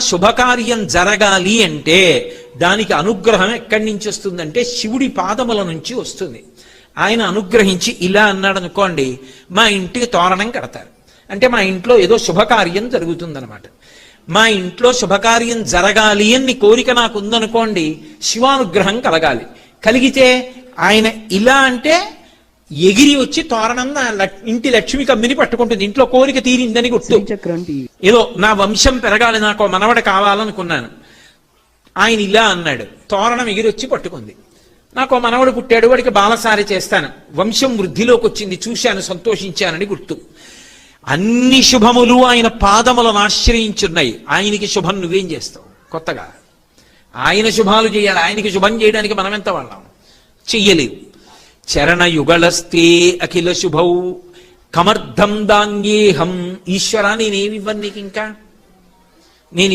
శుభకార్యం జరగాలి అంటే దానికి అనుగ్రహం ఎక్కడి నుంచి వస్తుందంటే శివుడి పాదముల నుంచి వస్తుంది. ఆయన అనుగ్రహించి ఇలా అన్నాడు అనుకోండి, మా ఇంటికి తోరణం కడతారు అంటే మా ఇంట్లో ఏదో శుభకార్యం జరుగుతుందన్నమాట. మా ఇంట్లో శుభకార్యం జరగాలి అని కోరిక నాకు ఉందనుకోండి, శివానుగ్రహం కలగాలి. కలిగితే ఆయన ఇలా అంటే ఎగిరి వచ్చి తోరణం ఇంటి లక్ష్మి కమ్మిని పట్టుకుంటుంది. ఇంట్లో కోరిక తీరిందని గుర్తు. ఏదో నా వంశం పెరగాలి, నాకు మనవడ కావాలనుకున్నాను, ఆయన ఇలా అన్నాడు, తోరణం ఎగిరి వచ్చి పట్టుకుంది. నాకు మనవడు పుట్టాడు, వాడికి బాలసారి చేస్తాను, వంశం వృద్ధిలోకి వచ్చింది, చూశాను, సంతోషించానని గుర్తు. అన్ని శుభములు ఆయన పాదములను ఆశ్రయించున్నాయి. ఆయనకి శుభం నువ్వేం చేస్తావు? కొత్తగా ఆయన శుభాలు చేయాలి. ఆయనకి శుభం చేయడానికి మనం ఎంత వాళ్ళం? చెయ్యలేవు. చరణయుగళస్తే అఖిల శుభౌ కమర్థం దాంగేహం. ఈశ్వరా, నేనేమివ్వను నీకు? ఇంకా నేను